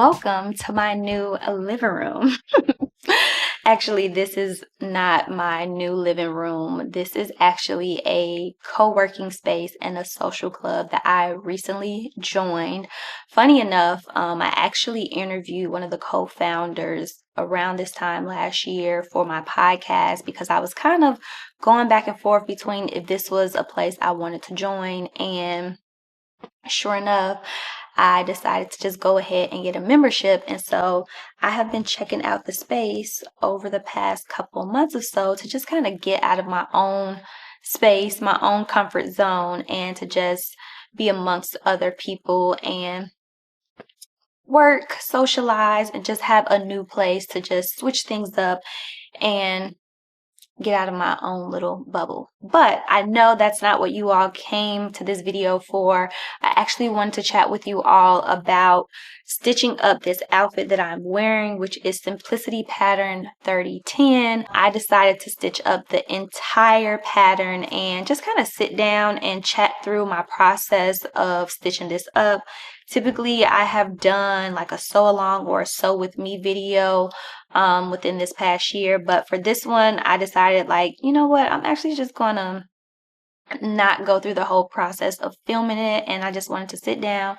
welcome to my new living room. Actually, this is not my new living room. This is actually a co-working space and a social club that I recently joined. Funny enough, I actually interviewed one of the co-founders around this time last year for my podcast because I was kind of going back and forth between if this was a place I wanted to join, and sure enough, I decided to just go ahead and get a membership. And so I have been checking out the space over the past couple months or so to just kind of get out of my own space, my own comfort zone, and to just be amongst other people and work, socialize, and just have a new place to just switch things up and get out of my own little bubble. But I know that's not what you all came to this video for. I actually wanted to chat with you all about stitching up this outfit that I'm wearing, which is Simplicity Pattern 3010. I decided to stitch up the entire pattern and just kind of sit down and chat through my process of stitching this up. Typically, I have done like a sew along or a sew with me video within this past year, but for this one I decided, like, you know what, I'm actually just gonna not go through the whole process of filming it, and I just wanted to sit down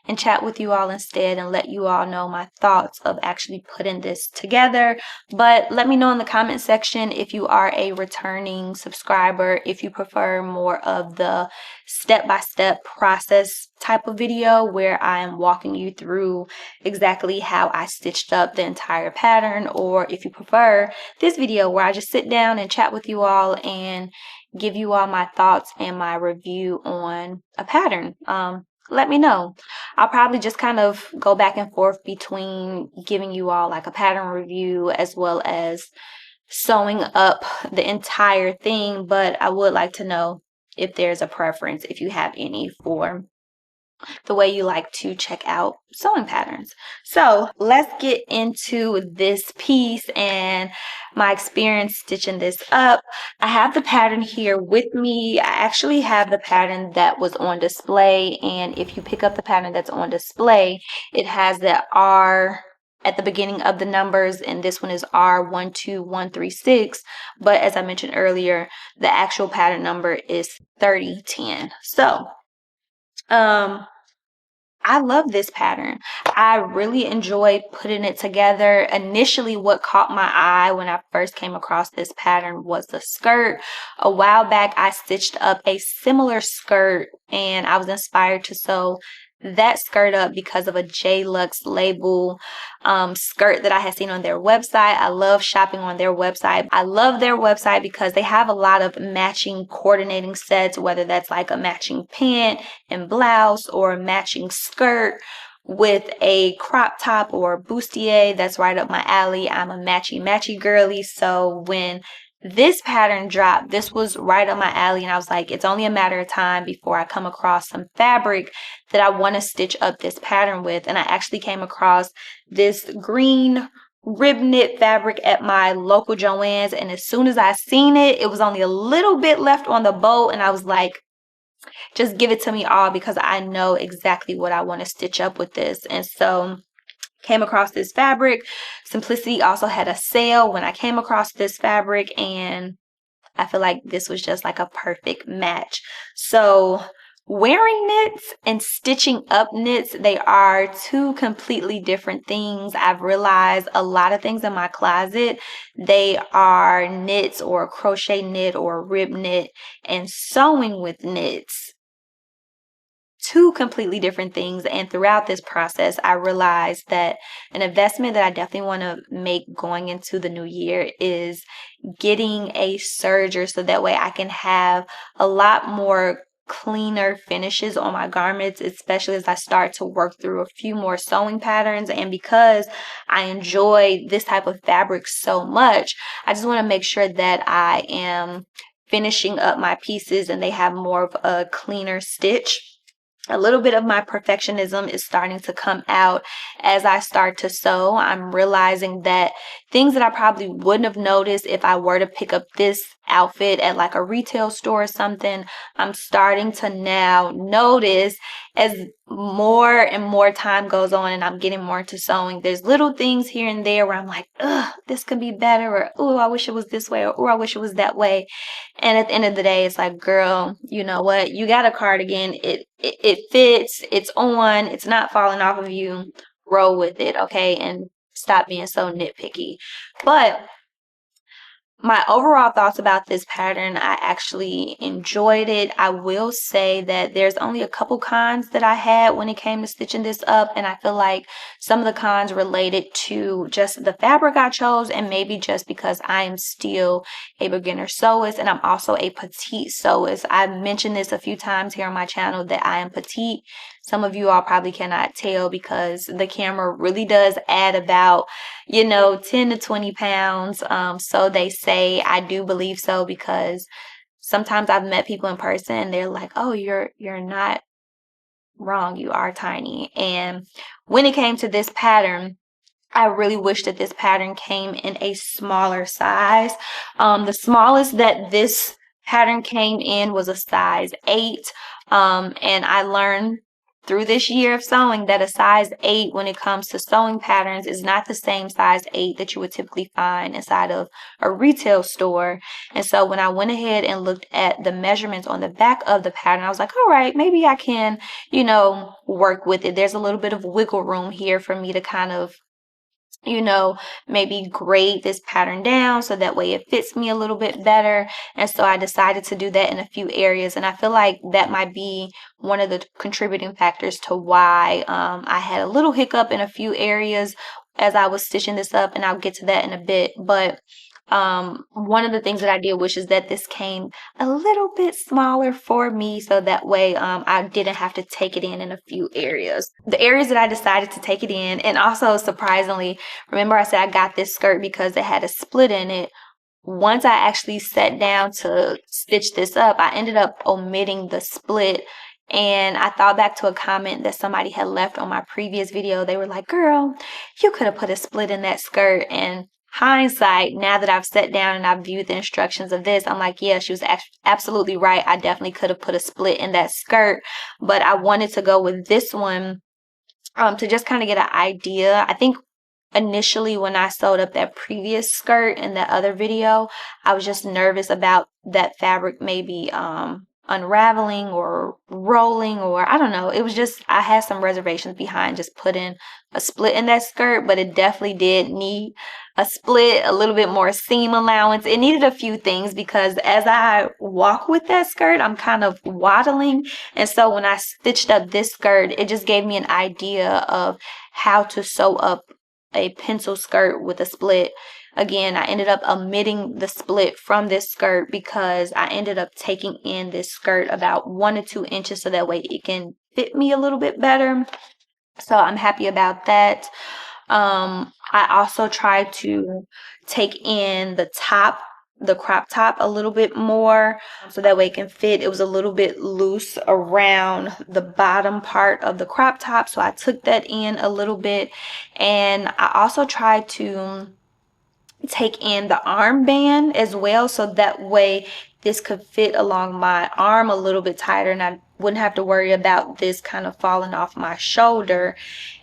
and chat with you all instead and let you all know my thoughts of actually putting this together. But let me know in the comment section if you are a returning subscriber, if you prefer more of the step-by-step process type of video where I am walking you through exactly how I stitched up the entire pattern, or if you prefer this video where I just sit down and chat with you all and give you all my thoughts and my review on a pattern. Let me know. I'll probably just kind of go back and forth between giving you all like a pattern review as well as sewing up the entire thing, but I would like to know if there's a preference, if you have any, for the way you like to check out sewing patterns. So let's get into this piece and my experience stitching this up. I have the pattern here with me. I actually have the pattern that was on display, and if you pick up the pattern that's on display, it has the R at the beginning of the numbers, and this one is R12136, but as I mentioned earlier, the actual pattern number is 3010. So I love this pattern. I really enjoyed putting it together. Initially, what caught my eye when I first came across this pattern was the skirt. A while back, I stitched up a similar skirt, and I was inspired to sew that skirt up because of a J-Lux label skirt that I had seen on their website. I love shopping on their website. I love their website because they have a lot of matching coordinating sets, whether that's like a matching pant and blouse or a matching skirt with a crop top or bustier. That's right up my alley. I'm a matchy girly. So when this pattern dropped, this was right up my alley, and I was like, it's only a matter of time before I come across some fabric that I want to stitch up this pattern with. And I actually came across this green rib knit fabric at my local Joann's, and as soon as I seen it, it was only a little bit left on the boat, and I was like, just give it to me all, because I know exactly what I want to stitch up with this. And so came across this fabric. Simplicity also had a sale when I came across this fabric, and I feel like this was just like a perfect match. So wearing knits and stitching up knits, they are two completely different things. I've realized a lot of things in my closet, they are knits or crochet knit or rib knit, and sewing with knits, two completely different things. And throughout this process, I realized that an investment that I definitely want to make going into the new year is getting a serger, so that way I can have a lot more cleaner finishes on my garments, especially as I start to work through a few more sewing patterns. And because I enjoy this type of fabric so much, I just want to make sure that I am finishing up my pieces and they have more of a cleaner stitch. A little bit of my perfectionism is starting to come out as I start to sew. I'm realizing that things that I probably wouldn't have noticed if I were to pick up this outfit at like a retail store or something, I'm starting to now notice, as more and more time goes on and I'm getting more into sewing, there's little things here and there where I'm like, ugh, this could be better, or oh, I wish it was this way, or oh, I wish it was that way. And at the end of the day, it's like, girl, you know what? You got a cardigan. It fits. It's on. It's not falling off of you. Roll with it, okay? And stop being so nitpicky. But my overall thoughts about this pattern, I actually enjoyed it. I will say that there's only a couple cons that I had when it came to stitching this up, and I feel like some of the cons related to just the fabric I chose, and maybe just because I am still a beginner sewist and I'm also a petite sewist. I've mentioned this a few times here on my channel that I am petite. Some of you all probably cannot tell because the camera really does add about 10 to 20 pounds. So they say. I do believe so, because sometimes I've met people in person and they're like, oh, you're not wrong. You are tiny. And when it came to this pattern, I really wish that this pattern came in a smaller size. The smallest that this pattern came in was a size 8. And I learned through this year of sewing that a size 8 when it comes to sewing patterns is not the same size 8 that you would typically find inside of a retail store. And so when I went ahead and looked at the measurements on the back of the pattern, I was like, all right, maybe I can, work with it. There's a little bit of wiggle room here for me to kind of maybe grade this pattern down so that way it fits me a little bit better. And so I decided to do that in a few areas. And I feel like that might be one of the contributing factors to why I had a little hiccup in a few areas as I was stitching this up. And I'll get to that in a bit. But one of the things that I did wish is that this came a little bit smaller for me, so that way I didn't have to take it in a few areas. The areas that I decided to take it in, and also surprisingly, remember I said I got this skirt because it had a split in it. Once I actually sat down to stitch this up, I ended up omitting the split. And I thought back to a comment that somebody had left on my previous video. They were like, girl, you could have put a split in that skirt. And hindsight, now that I've sat down and I've viewed the instructions of this, I'm like, yeah, she was absolutely right. I definitely could have put a split in that skirt, but I wanted to go with this one to just kind of get an idea. I think initially when I sewed up that previous skirt in that other video, I was just nervous about that fabric maybe unraveling or rolling, or I don't know. It was just, I had some reservations behind just putting a split in that skirt, but it definitely did need a split, a little bit more seam allowance. It needed a few things because as I walk with that skirt, I'm kind of waddling. And so when I stitched up this skirt, it just gave me an idea of how to sew up a pencil skirt with a split. Again, I ended up omitting the split from this skirt because I ended up taking in this skirt about 1 to 2 inches so that way it can fit me a little bit better. So I'm happy about that. I also tried to take in the top, the crop top a little bit more so that way it can fit. It was a little bit loose around the bottom part of the crop top, so I took that in a little bit. And I also tried to take in the armband as well, so that way this could fit along my arm a little bit tighter and I wouldn't have to worry about this kind of falling off my shoulder.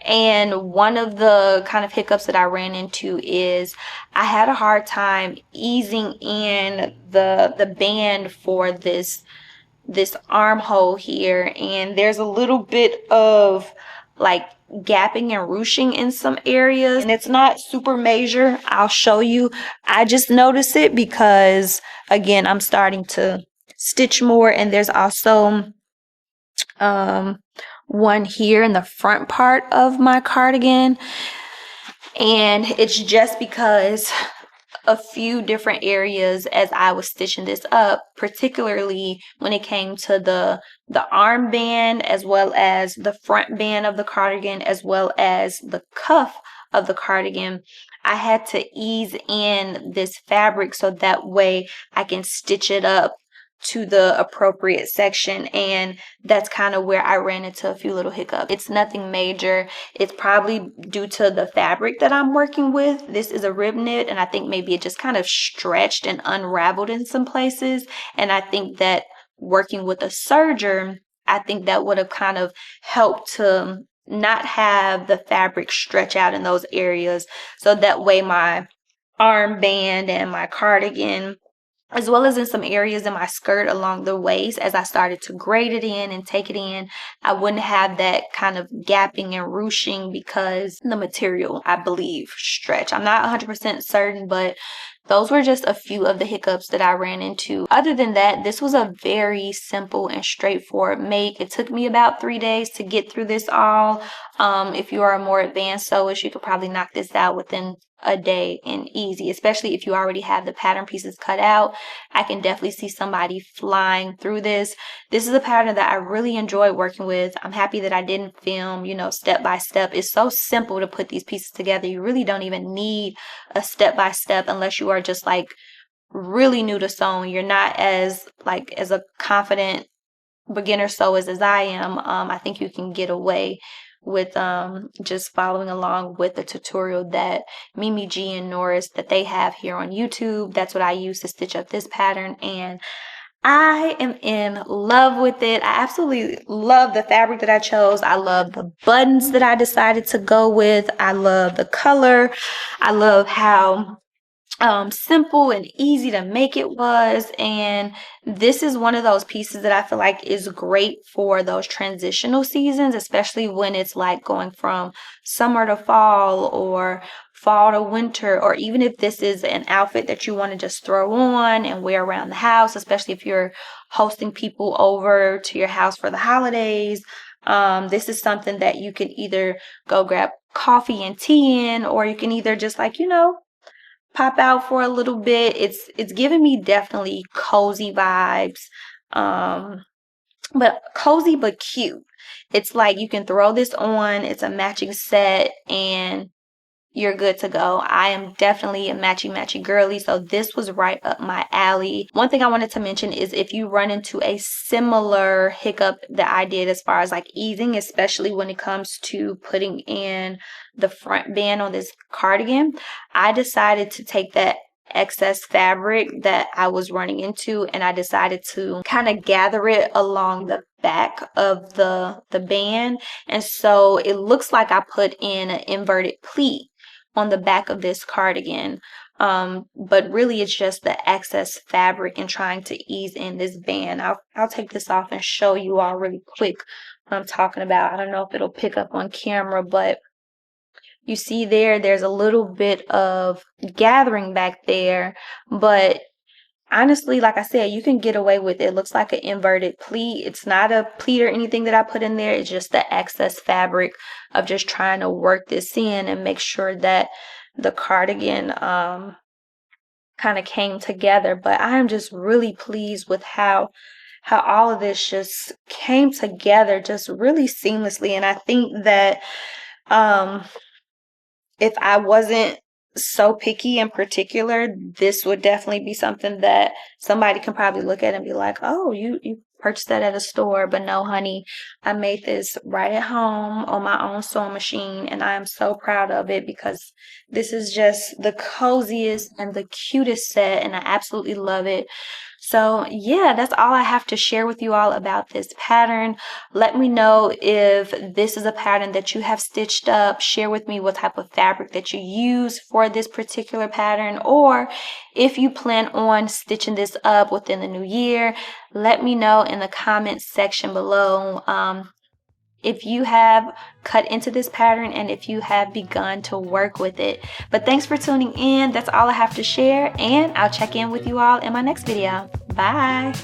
And one of the kind of hiccups that I ran into is I had a hard time easing in the band for this armhole here, and there's a little bit of like gapping and ruching in some areas, and it's not super major. I'll show you. I just noticed it because again I'm starting to stitch more, and there's also one here in the front part of my cardigan, and it's just because a few different areas as I was stitching this up, particularly when it came to the armband as well as the front band of the cardigan as well as the cuff of the cardigan. I had to ease in this fabric so that way I can stitch it up to the appropriate section, and that's kind of where I ran into a few little hiccups. It's nothing major. It's probably due to the fabric that I'm working with. This is a rib knit, and I think maybe it just kind of stretched and unraveled in some places, and I think that working with a serger, I think that would have kind of helped to not have the fabric stretch out in those areas, so that way my armband and my cardigan, as well as in some areas in my skirt along the waist, as I started to braid it in and take it in, I wouldn't have that kind of gapping and ruching because the material, I believe, stretch. I'm not 100% certain, but those were just a few of the hiccups that I ran into. Other than that, this was a very simple and straightforward make. It took me about 3 days to get through this all. If you are a more advanced sewist, you could probably knock this out within a day and easy, especially if you already have the pattern pieces cut out. I can definitely see somebody flying through this. This is a pattern that I really enjoy working with. I'm happy that I didn't film, step by step. It's so simple to put these pieces together. You really don't even need a step by step unless you are just like really new to sewing. You're not as a confident beginner sewist as I am. I think you can get away with just following along with the tutorial that Mimi G and Norris that they have here on YouTube. That's what I use to stitch up this pattern, and I am in love with it. I absolutely love the fabric that I chose. I love the buttons that I decided to go with. I love the color. I love how simple and easy to make it was, and this is one of those pieces that I feel like is great for those transitional seasons, especially when it's like going from summer to fall or fall to winter, or even if this is an outfit that you want to just throw on and wear around the house, especially if you're hosting people over to your house for the holidays. This is something that you can either go grab coffee and tea in, or you can either just pop out for a little bit. It's giving me definitely cozy vibes, but cozy but cute. It's like you can throw this on, it's a matching set, and you're good to go. I am definitely a matchy girly, so this was right up my alley. One thing I wanted to mention is if you run into a similar hiccup that I did as far as easing, especially when it comes to putting in the front band on this cardigan, I decided to take that excess fabric that I was running into, and I decided to kind of gather it along the back of the band, and so it looks like I put in an inverted pleat on the back of this cardigan, but really it's just the excess fabric and trying to ease in this band. I'll take this off and show you all really quick what I'm talking about. I don't know if it'll pick up on camera, but you see there's a little bit of gathering back there, but honestly, like I said, you can get away with it. It looks like an inverted pleat. It's not a pleat or anything that I put in there. It's just the excess fabric of just trying to work this in and make sure that the cardigan kind of came together. But I am just really pleased with how all of this just came together just really seamlessly. And I think that if I wasn't so picky in particular, this would definitely be something that somebody can probably look at and be like, oh, you purchased that at a store. But no, honey, I made this right at home on my own sewing machine, and I am so proud of it because this is just the coziest and the cutest set, and I absolutely love it. So yeah, that's all I have to share with you all about this pattern. Let me know if this is a pattern that you have stitched up. Share with me what type of fabric that you use for this particular pattern, or if you plan on stitching this up within the new year. Let me know in the comments section below if you have cut into this pattern and if you have begun to work with it. But thanks for tuning in. That's all I have to share, and I'll check in with you all in my next video. Bye.